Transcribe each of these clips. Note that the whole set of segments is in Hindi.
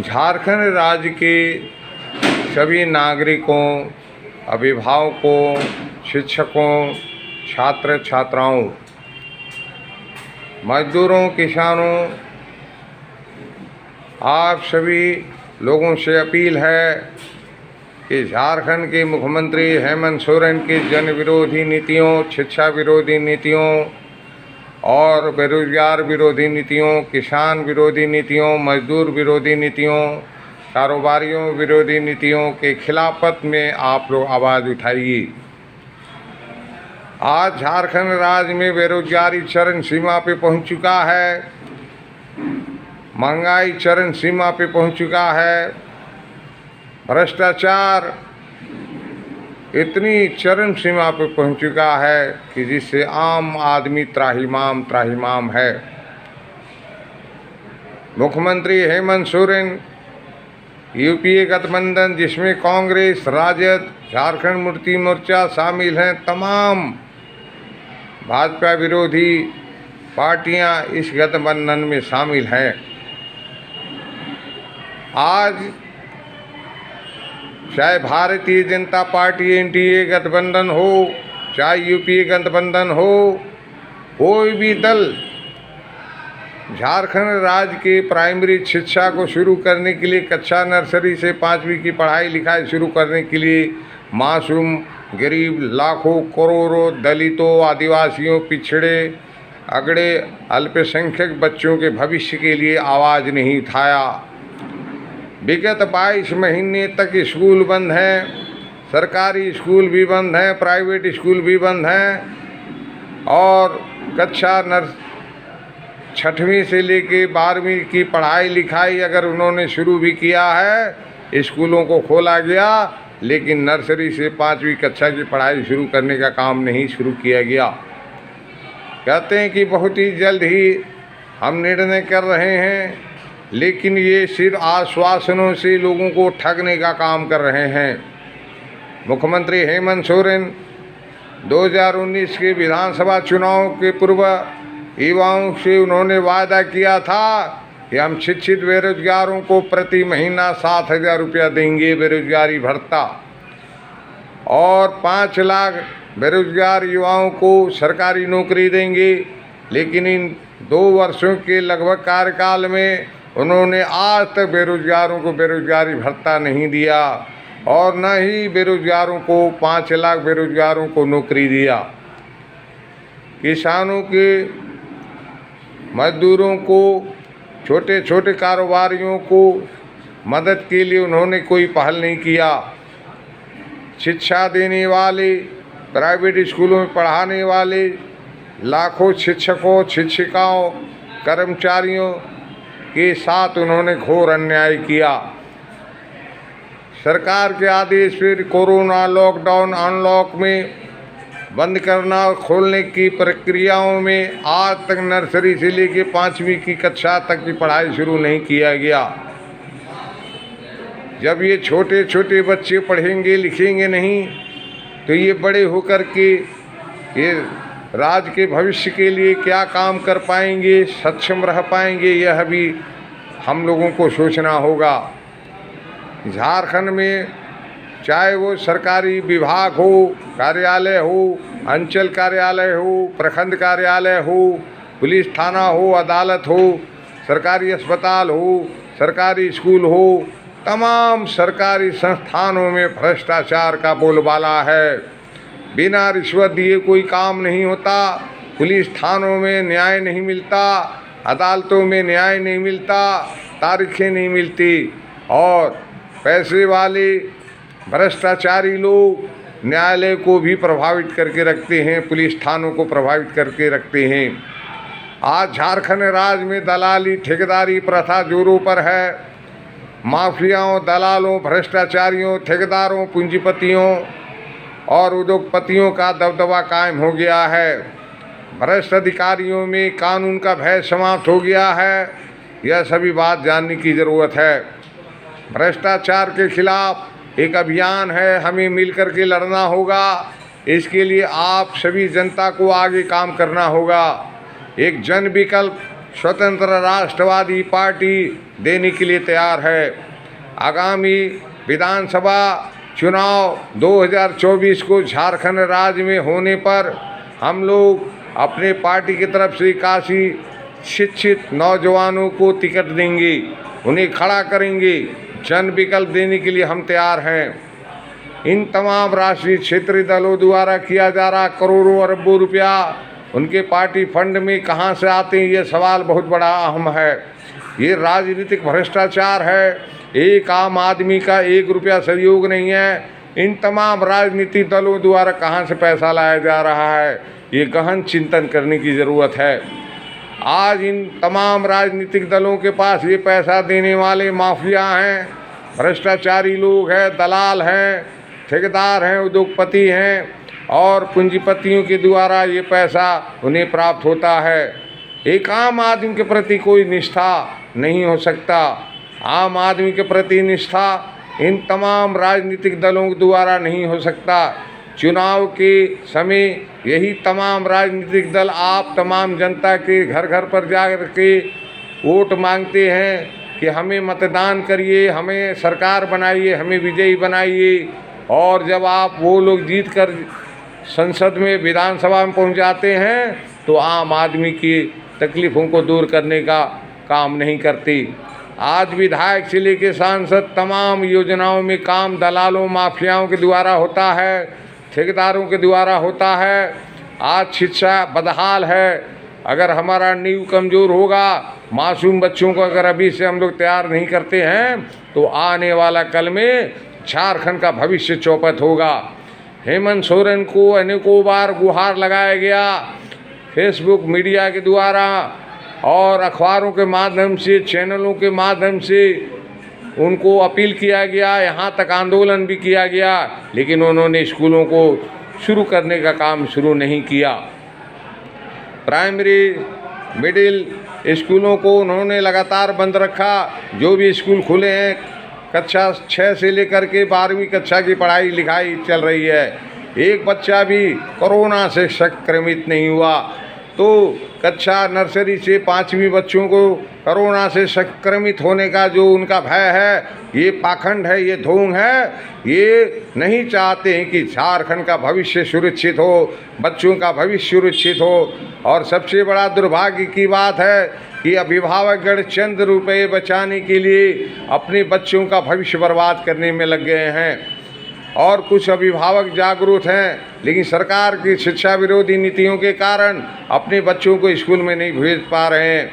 झारखंड राज्य के सभी नागरिकों, अभिभावकों, शिक्षकों, छात्र छात्राओं, मजदूरों, किसानों, आप सभी लोगों से अपील है कि झारखंड के मुख्यमंत्री हेमंत सोरेन की जन विरोधी नीतियों, शिक्षा विरोधी नीतियों और बेरोजगार विरोधी नीतियों, किसान विरोधी नीतियों, मजदूर विरोधी नीतियों, कारोबारियों विरोधी नीतियों के खिलाफत में आप लोग आवाज़ उठाइए। आज झारखंड राज्य में बेरोजगारी चरम सीमा पे पहुंच चुका है, महंगाई चरम सीमा पे पहुंच चुका है, भ्रष्टाचार इतनी चरम सीमा पर पहुंच चुका है कि जिससे आम आदमी त्राहिमाम त्राहिमाम है। मुख्यमंत्री हेमंत सोरेन, यूपीए गठबंधन जिसमें कांग्रेस, राजद, झारखंड मुक्ति मोर्चा शामिल हैं, तमाम भाजपा विरोधी पार्टियां इस गठबंधन में शामिल हैं। आज चाहे भारतीय जनता पार्टी एनडीए गठबंधन हो, चाहे यूपीए गठबंधन हो, कोई भी दल झारखंड राज्य के प्राइमरी शिक्षा को शुरू करने के लिए, कक्षा नर्सरी से 5वीं की पढ़ाई लिखाई शुरू करने के लिए मासूम गरीब लाखों करोड़ों दलितों, आदिवासियों, पिछड़े अगड़े अल्पसंख्यक बच्चों के भविष्य के लिए आवाज़ नहीं उठाया। विगत 22 महीने तक स्कूल बंद हैं, सरकारी स्कूल भी बंद हैं, प्राइवेट स्कूल भी बंद हैं और कक्षा 6वीं से लेके 12वीं की पढ़ाई लिखाई अगर उन्होंने शुरू भी किया है, स्कूलों को खोला गया, लेकिन नर्सरी से 5वीं कक्षा की पढ़ाई शुरू करने का काम नहीं शुरू किया गया। कहते हैं कि बहुत ही जल्द ही हम निर्णय कर रहे हैं, लेकिन ये सिर्फ आश्वासनों से लोगों को ठगने का काम कर रहे हैं। मुख्यमंत्री हेमंत सोरेन 2019 के विधानसभा चुनाव के पूर्व युवाओं से उन्होंने वादा किया था कि हम शिक्षित बेरोजगारों को प्रति महीना 7,000 रुपया देंगे बेरोजगारी भत्ता, और 5 लाख बेरोजगार युवाओं को सरकारी नौकरी देंगे। लेकिन इन 2 वर्षों के लगभग कार्यकाल में उन्होंने आज तक बेरोजगारों को बेरोजगारी भत्ता नहीं दिया और न ही बेरोजगारों को 5 लाख बेरोजगारों को नौकरी दिया। किसानों के, मजदूरों को, छोटे छोटे कारोबारियों को मदद के लिए उन्होंने कोई पहल नहीं किया। शिक्षा देने वाले, प्राइवेट स्कूलों में पढ़ाने वाले लाखों शिक्षकों, शिक्षिकाओं, कर्मचारियों के साथ उन्होंने घोर अन्याय किया। सरकार के आदेश पर कोरोना लॉकडाउन अनलॉक में बंद करना और खोलने की प्रक्रियाओं में आज तक नर्सरी से लेकर 5वीं की कक्षा तक की पढ़ाई शुरू नहीं किया गया। जब ये छोटे छोटे बच्चे पढ़ेंगे लिखेंगे नहीं तो ये बड़े होकर के ये राज्य के भविष्य के लिए क्या काम कर पाएंगे, सक्षम रह पाएंगे, यह भी हम लोगों को सोचना होगा। झारखंड में चाहे वो सरकारी विभाग हो, कार्यालय हो, अंचल कार्यालय हो, प्रखंड कार्यालय हो, पुलिस थाना हो, अदालत हो, सरकारी अस्पताल हो, सरकारी स्कूल हो, तमाम सरकारी संस्थानों में भ्रष्टाचार का बोलबाला है। बिना रिश्वत दिए कोई काम नहीं होता, पुलिस थानों में न्याय नहीं मिलता, अदालतों में न्याय नहीं मिलता, तारीखें नहीं मिलती और पैसे वाले भ्रष्टाचारी लोग न्यायालय को भी प्रभावित करके रखते हैं, पुलिस थानों को प्रभावित करके रखते हैं। आज झारखंड राज्य में दलाली ठेकेदारी प्रथा जोरों पर है। माफियाओं, दलालों, भ्रष्टाचारियों, ठेकेदारों, पूंजीपतियों और उद्योगपतियों का दबदबा कायम हो गया है। भ्रष्ट अधिकारियों में कानून का भय समाप्त हो गया है। यह सभी बात जानने की ज़रूरत है। भ्रष्टाचार के खिलाफ एक अभियान है, हमें मिलकर के लड़ना होगा। इसके लिए आप सभी जनता को आगे काम करना होगा। एक जन विकल्प स्वतंत्र राष्ट्रवादी पार्टी देने के लिए तैयार है। आगामी विधानसभा चुनाव 2024 को झारखंड राज्य में होने पर हम लोग अपने पार्टी की तरफ से 81 शिक्षित नौजवानों को टिकट देंगे, उन्हें खड़ा करेंगे। जन विकल्प देने के लिए हम तैयार हैं। इन तमाम राष्ट्रीय क्षेत्रीय दलों द्वारा किया जा रहा करोड़ों अरबों रुपया उनके पार्टी फंड में कहां से आते हैं, ये सवाल बहुत बड़ा अहम है। ये राजनीतिक भ्रष्टाचार है। एक आम आदमी का 1 रुपया सहयोग नहीं है। इन तमाम राजनीतिक दलों द्वारा कहां से पैसा लाया जा रहा है, ये गहन चिंतन करने की ज़रूरत है। आज इन तमाम राजनीतिक दलों के पास ये पैसा देने वाले माफिया हैं, भ्रष्टाचारी लोग हैं, दलाल हैं, ठेकेदार हैं, उद्योगपति हैं और पूंजीपतियों के द्वारा ये पैसा उन्हें प्राप्त होता है। एक आम आदमी के प्रति कोई निष्ठा नहीं हो सकता। आम आदमी के प्रति निष्ठा इन तमाम राजनीतिक दलों द्वारा नहीं हो सकता। चुनाव के समय यही तमाम राजनीतिक दल आप तमाम जनता के घर घर पर जा के वोट मांगते हैं कि हमें मतदान करिए, हमें सरकार बनाइए, हमें विजयी बनाइए। और जब आप वो लोग जीत कर संसद में विधानसभा में पहुंच जाते हैं तो आम आदमी की तकलीफ़ों को दूर करने का काम नहीं करती। आज विधायक से लेकर सांसद तमाम योजनाओं में काम दलालों माफियाओं के द्वारा होता है, ठेकेदारों के द्वारा होता है। आज शिक्षा बदहाल है। अगर हमारा नींव कमज़ोर होगा, मासूम बच्चों को अगर अभी से हम लोग तैयार नहीं करते हैं तो आने वाला कल में झारखंड का भविष्य चौपट होगा। हेमंत सोरेन को अनेकों बार गुहार लगाया गया, फेसबुक मीडिया के द्वारा और अखबारों के माध्यम से, चैनलों के माध्यम से उनको अपील किया गया, यहाँ तक आंदोलन भी किया गया, लेकिन उन्होंने स्कूलों को शुरू करने का काम शुरू नहीं किया। प्राइमरी मिडिल स्कूलों को उन्होंने लगातार बंद रखा। जो भी स्कूल खुले हैं, कक्षा 6 से लेकर के 12वीं कक्षा की पढ़ाई लिखाई चल रही है। एक बच्चा भी कोरोना से संक्रमित नहीं हुआ। तो कक्षा नर्सरी से 5वीं बच्चों को कोरोना से संक्रमित होने का जो उनका भय है, ये पाखंड है, ये ढोंग है। ये नहीं चाहते हैं कि झारखंड का भविष्य सुरक्षित हो, बच्चों का भविष्य सुरक्षित हो। और सबसे बड़ा दुर्भाग्य की बात है कि अभिभावकगण चंद रुपये बचाने के लिए अपने बच्चों का भविष्य बर्बाद करने में लग गए हैं। और कुछ अभिभावक जागरूक हैं, लेकिन सरकार की शिक्षा विरोधी नीतियों के कारण अपने बच्चों को स्कूल में नहीं भेज पा रहे हैं।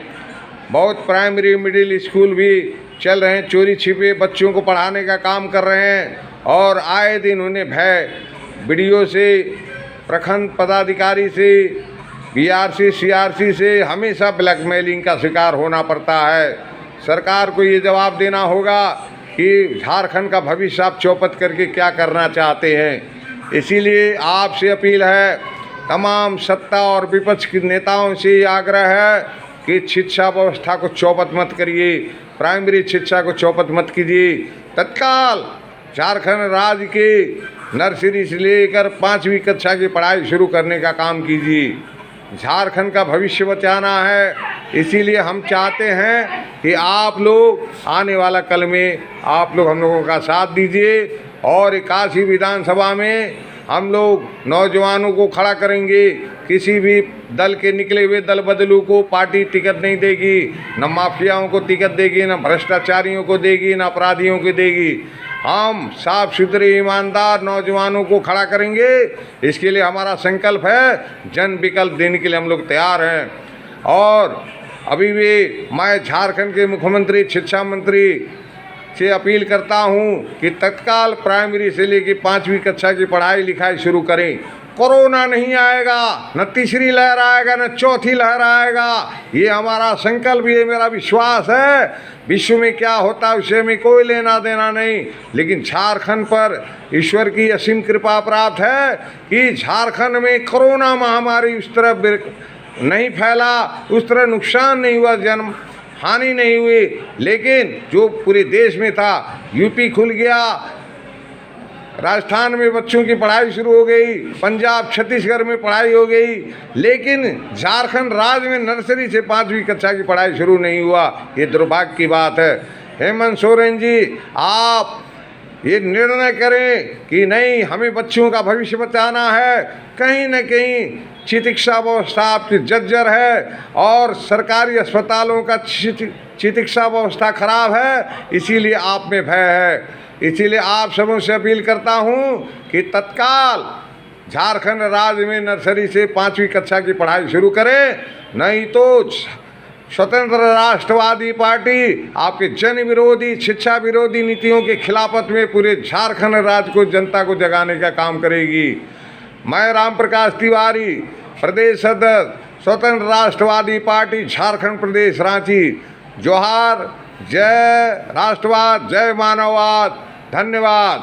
बहुत प्राइमरी मिडिल स्कूल भी चल रहे हैं, चोरी छिपे बच्चों को पढ़ाने का काम कर रहे हैं। और आए दिन उन्हें भय बीडीओ से, प्रखंड पदाधिकारी से, बीआरसी सीआरसी से हमेशा ब्लैकमेलिंग का शिकार होना पड़ता है। सरकार को ये जवाब देना होगा कि झारखंड का भविष्य आप चौपट करके क्या करना चाहते हैं। इसीलिए आपसे अपील है, तमाम सत्ता और विपक्ष के नेताओं से आग्रह है कि शिक्षा व्यवस्था को चौपट मत करिए, प्राइमरी शिक्षा को चौपट मत कीजिए। तत्काल झारखंड राज्य के नर्सरी से लेकर 5वीं कक्षा की पढ़ाई शुरू करने का काम कीजिए। झारखंड का भविष्य बचाना है। इसीलिए हम चाहते हैं कि आप लोग आने वाला कल में आप लोग हम लोगों का साथ दीजिए और 81 विधानसभा में हम लोग नौजवानों को खड़ा करेंगे। किसी भी दल के निकले हुए दल बदलू को पार्टी टिकट नहीं देगी, न माफियाओं को टिकट देगी, न भ्रष्टाचारियों को देगी, न अपराधियों को देगी। हम साफ सुथरे ईमानदार नौजवानों को खड़ा करेंगे। इसके लिए हमारा संकल्प है। जन विकल्प देने के लिए हम लोग तैयार हैं। और अभी भी मैं झारखंड के मुख्यमंत्री, शिक्षा मंत्री से अपील करता हूं कि तत्काल प्राइमरी से लेकर 5वीं कक्षा की पढ़ाई लिखाई शुरू करें। कोरोना नहीं आएगा, न तीसरी लहर आएगा, न चौथी लहर आएगा। ये हमारा संकल्प, ये मेरा विश्वास है। विश्व में क्या होता है उससे हमें कोई लेना देना नहीं, लेकिन झारखंड पर ईश्वर की असीम कृपा प्राप्त है कि झारखंड में कोरोना महामारी उस तरह नहीं फैला, उस तरह नुकसान नहीं हुआ, जन्म हानि नहीं हुई। लेकिन जो पूरे देश में था, यूपी खुल गया, राजस्थान में बच्चों की पढ़ाई शुरू हो गई, पंजाब छत्तीसगढ़ में पढ़ाई हो गई, लेकिन झारखंड राज्य में नर्सरी से 5वीं कक्षा की पढ़ाई शुरू नहीं हुआ। ये दुर्भाग्य की बात है। हेमंत सोरेन जी, आप ये निर्णय करें कि नहीं, हमें बच्चों का भविष्य बचाना है। कहीं न कहीं चिकित्सा व्यवस्था आपकी जर्जर है और सरकारी अस्पतालों का चिकित्सा व्यवस्था खराब है, इसीलिए आप में भय है। इसीलिए आप सबों से अपील करता हूं कि तत्काल झारखंड राज्य में नर्सरी से 5वीं कक्षा की पढ़ाई शुरू करें, नहीं तो स्वतंत्र राष्ट्रवादी पार्टी आपके जन विरोधी, शिक्षा विरोधी नीतियों के खिलाफत में पूरे झारखंड राज्य को, जनता को जगाने का काम करेगी। मैं राम प्रकाश तिवारी, प्रदेश सदस्य, स्वतंत्र राष्ट्रवादी पार्टी, झारखंड प्रदेश, रांची। जोहार, जय राष्ट्रवाद, जय मानववाद, धन्यवाद।